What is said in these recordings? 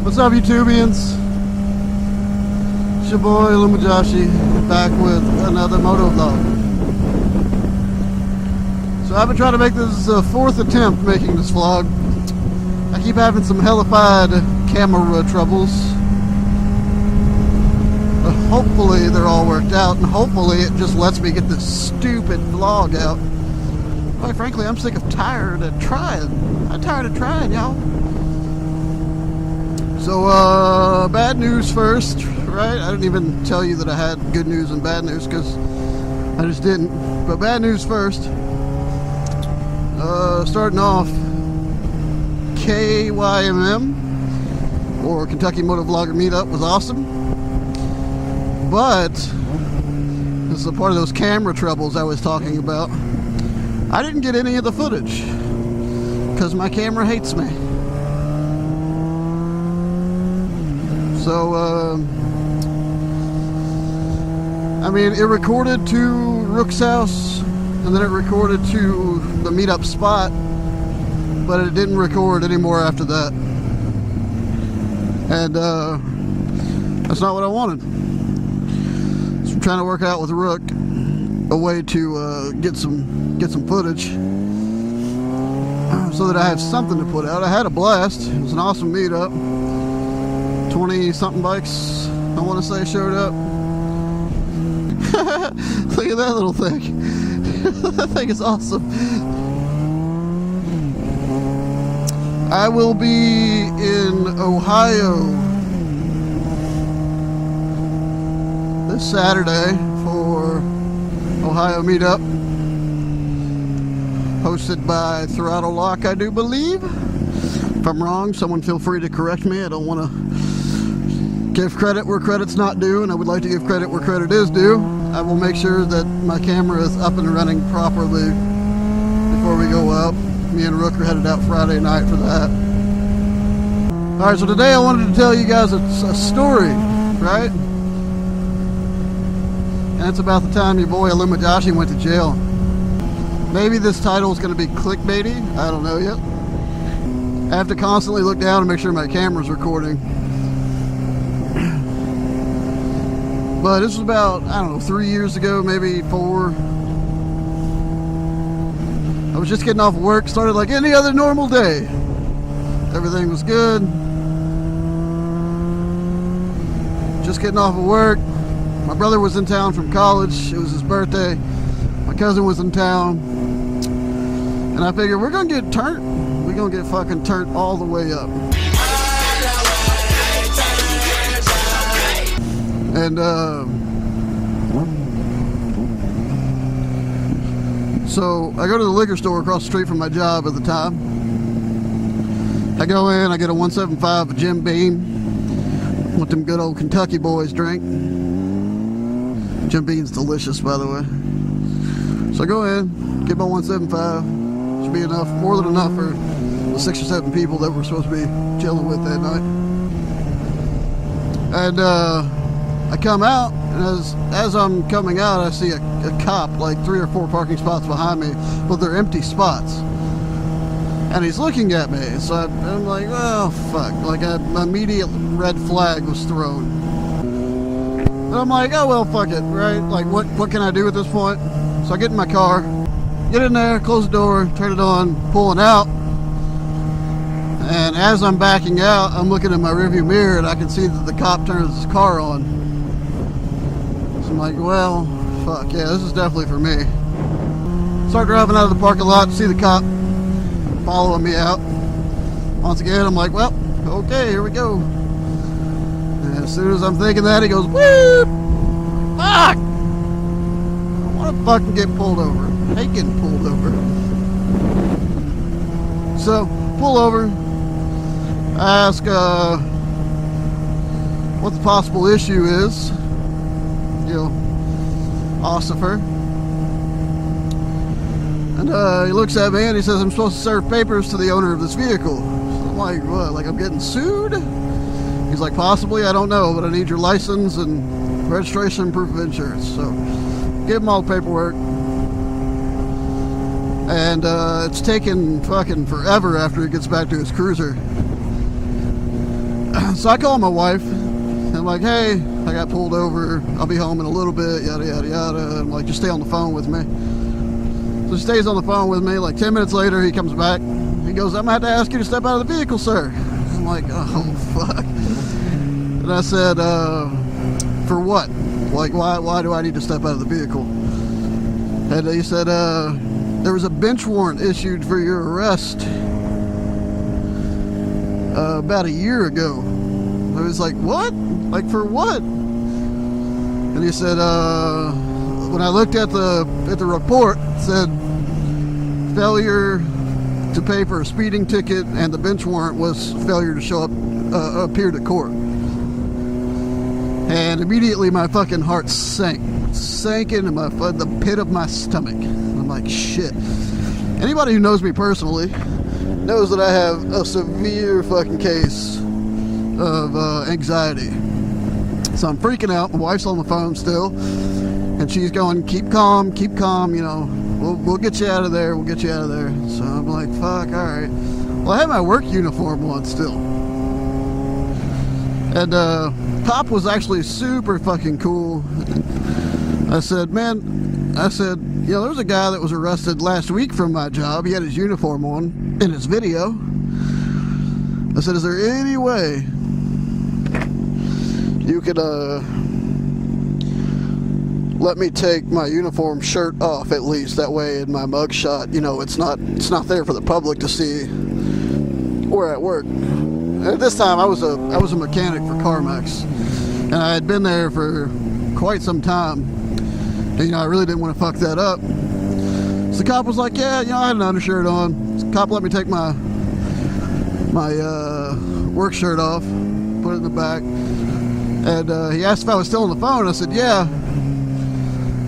What's up, YouTubians? It's your boy Lumajoshi, back with another moto vlog. So I've been trying to make this fourth attempt making this vlog. I keep having some hellified camera troubles. But hopefully they're all worked out, and hopefully it just lets me get this stupid vlog out. Quite frankly, I'm tired of trying. I'm tired of trying, y'all. So, bad news first, right? I didn't even tell you that I had good news and bad news, because I just didn't. But bad news first. Starting off, KYMM, or Kentucky Motovlogger Meetup, was awesome. But, this is a part of those camera troubles I was talking about. I didn't get any of the footage because my camera hates me. So, I mean, it recorded to Rook's house, and then it recorded to the meetup spot, but it didn't record anymore after that. And that's not what I wanted. So I'm trying to work out with Rook a way to get some footage so that I have something to put out. I had a blast. It was an awesome meetup. 20 something bikes, I want to say, showed up. Look at that little thing. That thing is awesome. I will be in Ohio this Saturday for Ohio Meetup, hosted by Throttle Lock, I do believe. If I'm wrong, someone feel free to correct me. I don't want to give credit where credit's not due, and I would like to give credit where credit is due. I will make sure that my camera is up and running properly before we go out. Me and Rook are headed out Friday night for that. Alright, so today I wanted to tell you guys a story, right? And it's about the time your boy Lumajoshi went to jail. Maybe this title is going to be clickbaity. I don't know yet. I have to constantly look down and make sure my camera's recording. But this was about, I don't know, 3 years ago, maybe 4. I was just getting off work, started like any other normal day. Everything was good. Just getting off of work. My brother was in town from college. It was his birthday. My cousin was in town. And I figured we're going to get turned. We're going to get fucking turned all the way up. And, so I go to the liquor store across the street from my job at the time. I go in, I get a 175 Jim Beam. What them good old Kentucky boys drink. Jim Beam's delicious, by the way. So I go in, get my 175. Should be enough, more than enough for the 6 or 7 people that we're supposed to be chilling with that night. And I come out, and as I'm coming out, I see a cop like 3 or 4 parking spots behind me, but they're empty spots. And he's looking at me, so I'm like, oh fuck, like an immediate red flag was thrown. But I'm like, oh well, fuck it, right? Like, what can I do at this point? So I get in my car, get in there, close the door, turn it on, pulling out. And as I'm backing out, I'm looking in my rearview mirror, and I can see that the cop turns his car on. So I'm like, well, fuck, yeah, this is definitely for me. Start driving out of the parking lot, see the cop following me out. Once again, I'm like, well, okay, here we go. And as soon as I'm thinking that, he goes, whoop! Fuck! I want to fucking get pulled over. I hate getting pulled over. So, pull over. I ask what the possible issue is. You know, Ossifer. And he looks at me and he says, I'm supposed to serve papers to the owner of this vehicle. So I'm like, what, like I'm getting sued? He's like, possibly, I don't know, but I need your license and registration and proof of insurance. So give him all the paperwork. And it's taken fucking forever after he gets back to his cruiser. So I call my wife. I'm like, hey, I got pulled over. I'll be home in a little bit, yada, yada, yada. I'm like, just stay on the phone with me. So he stays on the phone with me. Like 10 minutes later, he comes back. He goes, I'm going to have to ask you to step out of the vehicle, sir. I'm like, oh, fuck. And I said, for what? Like, why do I need to step out of the vehicle? And he said, there was a bench warrant issued for your arrest about a year ago. I was like, what? Like, for what? And he said, when I looked at the report, it said failure to pay for a speeding ticket, and the bench warrant was failure to show up, appear to court. And immediately my fucking heart sank into the pit of my stomach. I'm like, shit. Anybody who knows me personally knows that I have a severe fucking case of anxiety. So I'm freaking out. My wife's on the phone still, and she's going, keep calm, you know, we'll get you out of there, So I'm like, fuck, alright. Well, I had my work uniform on still. And cop was actually super fucking cool. I said, you know, there's a guy that was arrested last week from my job. He had his uniform on in his video. I said, is there any way you could let me take my uniform shirt off at least? That way in my mugshot, you know, it's not there for the public to see where I work. And at this time I was a mechanic for CarMax, and I had been there for quite some time. And, you know, I really didn't want to fuck that up. So the cop was like, yeah, you know, I had an undershirt on. So the cop let me take my work shirt off, put it in the back. And he asked if I was still on the phone. I said, yeah.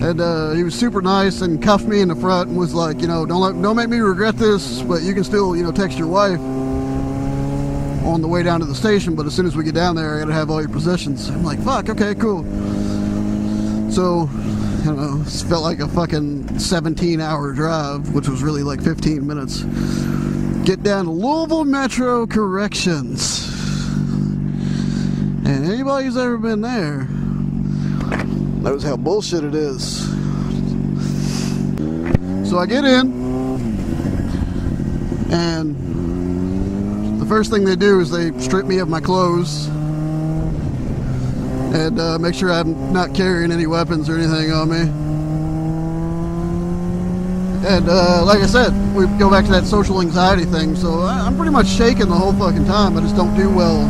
And he was super nice and cuffed me in the front and was like, you know, don't make me regret this, but you can still, you know, text your wife on the way down to the station, but as soon as we get down there, I gotta have all your possessions. I'm like, fuck, okay, cool. So, you know, it felt like a fucking 17-hour drive, which was really like 15 minutes. Get down to Louisville Metro Corrections. And anybody who's ever been there knows how bullshit it is. So I get in, and the first thing they do is they strip me of my clothes and make sure I'm not carrying any weapons or anything on me. And like I said, we go back to that social anxiety thing. So I'm pretty much shaking the whole fucking time. I just don't do well.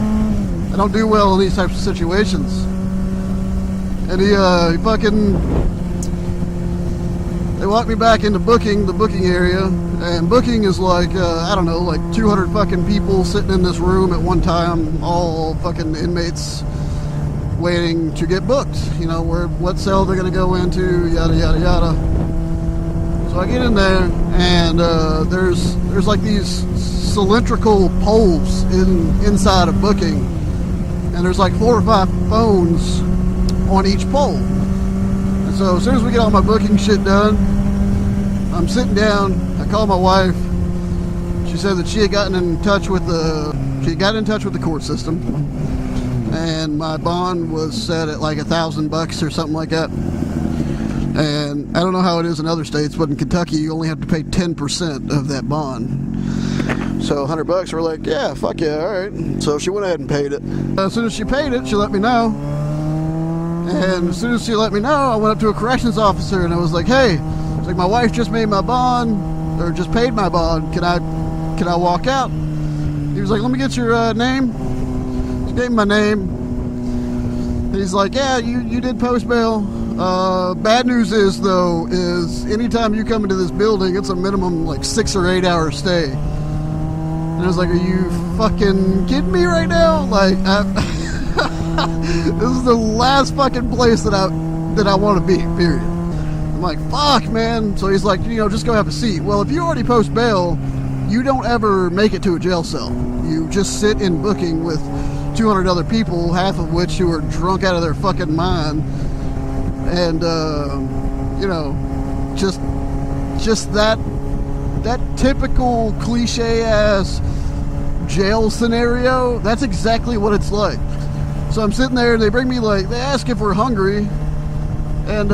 I don't do well in these types of situations. And he walked me back into the booking area, and booking is like, I don't know, like 200 fucking people sitting in this room at one time, all fucking inmates waiting to get booked, you know, what cell they're gonna go into, yada, yada, yada. So I get in there, and there's like these cylindrical poles inside of booking, and there's like 4 or 5 phones on each pole. And so as soon as we get all my booking shit done, I'm sitting down. I call my wife. She said that she had gotten in touch with the court system, and my bond was set at like $1,000 or something like that. And I don't know how it is in other states, but in Kentucky you only have to pay 10% of that bond. So $100, we're like, yeah, fuck yeah, all right. So she went ahead and paid it. As soon as she paid it, she let me know. And as soon as she let me know, I went up to a corrections officer and I was like, hey, it's like, my wife just made my bond, or just paid my bond. Can I walk out? He was like, let me get your name. She gave him my name. He's like, yeah, you did post bail. Bad news is, though, is anytime you come into this building, it's a minimum like 6 or 8 hour stay. And I was like, are you fucking kidding me right now? Like, this is the last fucking place that I want to be, period. I'm like, fuck, man. So he's like, you know, just go have a seat. Well, if you already post bail, you don't ever make it to a jail cell. You just sit in booking with 200 other people, half of which who are drunk out of their fucking mind. And, you know, just that that typical cliche ass jail scenario, that's exactly what it's like. So I'm sitting there and they bring me like, they ask if we're hungry, and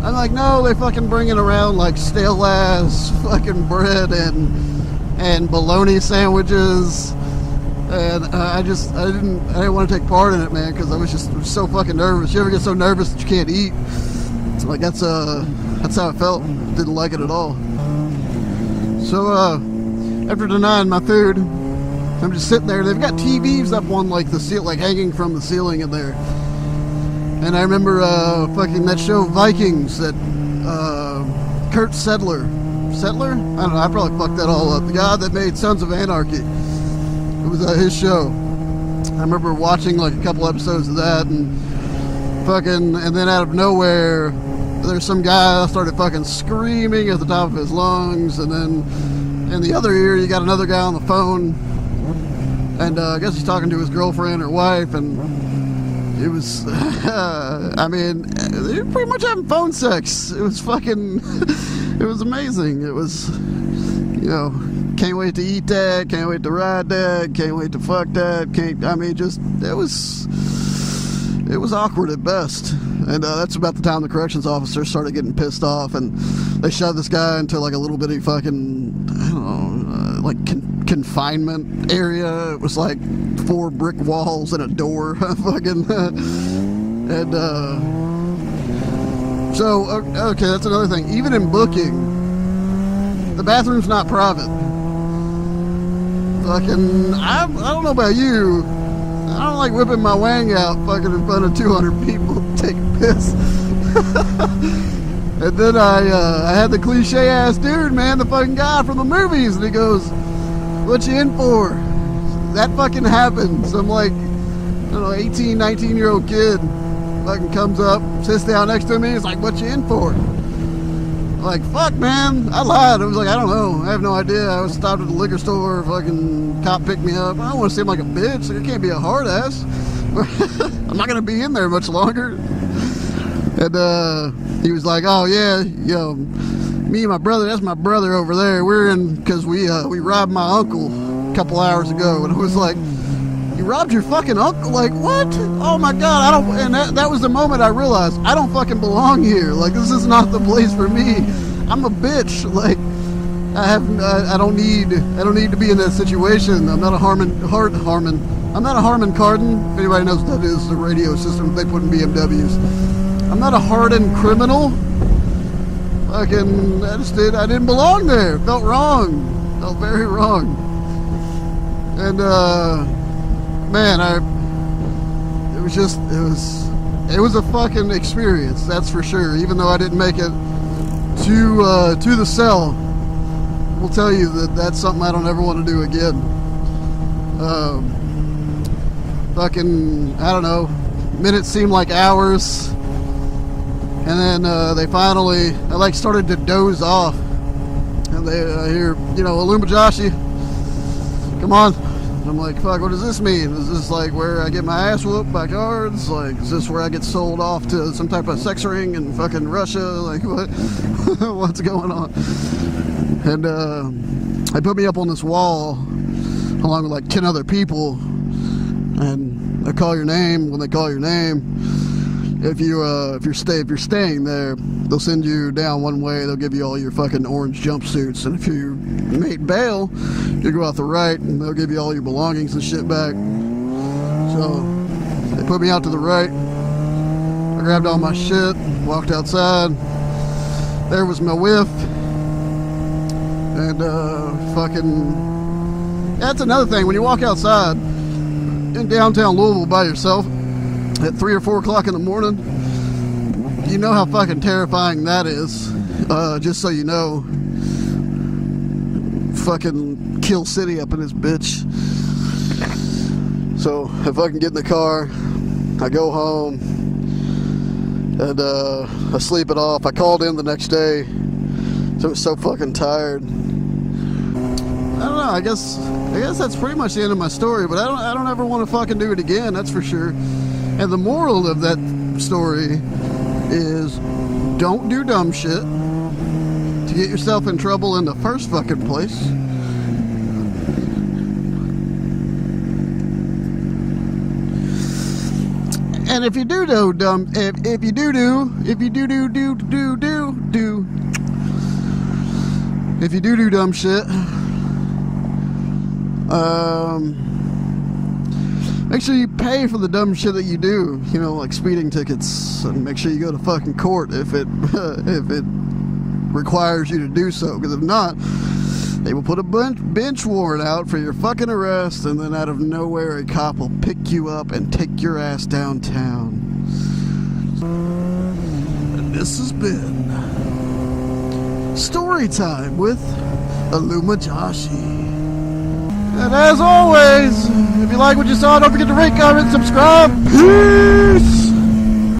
I'm like, no. They fucking bringing around like stale ass fucking bread and bologna sandwiches, and I didn't want to take part in it, man, because I was so fucking nervous. You ever get so nervous that you can't eat? It's like that's how it felt. Didn't like it at all. So after denying my food, I'm just sitting there. They've got TVs up on like the ceiling, like hanging from the ceiling in there. And I remember fucking that show Vikings that Kurt Sedler. Sedler? I don't know. I probably fucked that all up. The guy that made Sons of Anarchy. It was his show. I remember watching like a couple episodes of that, and then out of nowhere, there's some guy started fucking screaming at the top of his lungs, and then in the other ear you got another guy on the phone, and I guess he's talking to his girlfriend or wife, and it was, I mean, they were pretty much having phone sex. It was fucking, it was amazing. It was, you know, can't wait to eat that, can't wait to ride that, can't wait to fuck that, it was awkward at best. And that's about the time the corrections officer started getting pissed off, and they shoved this guy into like a little bitty fucking, I don't know, like confinement area. It was like 4 brick walls and a door. Fucking, and so, okay, that's another thing. Even in booking, the bathroom's not private. Fucking, I don't know about you, I don't like whipping my wang out fucking in front of 200 people to take a piss. And then I had the cliche ass dude, man, the fucking guy from the movies, and he goes, "What you in for?" That fucking happened. Some like, I don't know, 18, 19-year-old kid fucking comes up, sits down next to me, he's like, "What you in for?" I'm like, fuck, man, I lied. I was like, I don't know, I have no idea. I was stopped at the liquor store, fucking cop picked me up. I don't want to seem like a bitch. Like, I can't be a hard ass. I'm not gonna be in there much longer. And he was like, "Oh yeah, yo, me and my brother, that's my brother over there. We're in because we robbed my uncle a couple hours ago." And I was like, "You robbed your fucking uncle? Like what? Oh my god, I don't." And that was the moment I realized I don't fucking belong here. Like, this is not the place for me. I'm a bitch. Like, I don't need to be in that situation. I'm not a Harman Kardon. If anybody knows what that is, the radio system they put in BMWs. I'm not a hardened criminal. Fucking, I didn't belong there. Felt wrong. Felt very wrong. And man, it was a fucking experience, that's for sure. Even though I didn't make it to the cell, we'll tell you that that's something I don't ever want to do again. Fucking, I don't know, minutes seemed like hours, and then they finally, I like started to doze off, and they hear, you know, "Alumajashi, come on." I'm like, fuck, what does this mean? Is this like where I get my ass whooped by guards? Like, is this where I get sold off to some type of sex ring in fucking Russia? Like, what? What's going on? And they put me up on this wall along with like 10 other people, and they call your name. When they call your name, if you're staying there, they'll send you down one way. They'll give you all your fucking orange jumpsuits, and if you made bail, you go out the right, and they'll give you all your belongings and shit back. So they put me out to the right. I grabbed all my shit, walked outside. There was my whiff, and fucking. That's another thing. When you walk outside in downtown Louisville by yourself at 3 or 4 o'clock in the morning, you know how fucking terrifying that is. Just so you know, fucking Kill City up in this bitch. So if I can get in the car, I go home, and I sleep it off. I called in the next day, so I was so fucking tired. I don't know, I guess that's pretty much the end of my story, but I don't ever want to fucking do it again, that's for sure. And the moral of that story is, don't do dumb shit to get yourself in trouble in the first fucking place. And if you do dumb shit, make sure you pay for the dumb shit that you do, you know, like speeding tickets, and make sure you go to fucking court if it if it requires you to do so, because if not, they will put a bench warrant out for your fucking arrest, and then out of nowhere a cop will pick you up and take your ass downtown. And this has been Story Time with Aluma Joshi. And as always, if you like what you saw, don't forget to rate, comment, subscribe. Peace!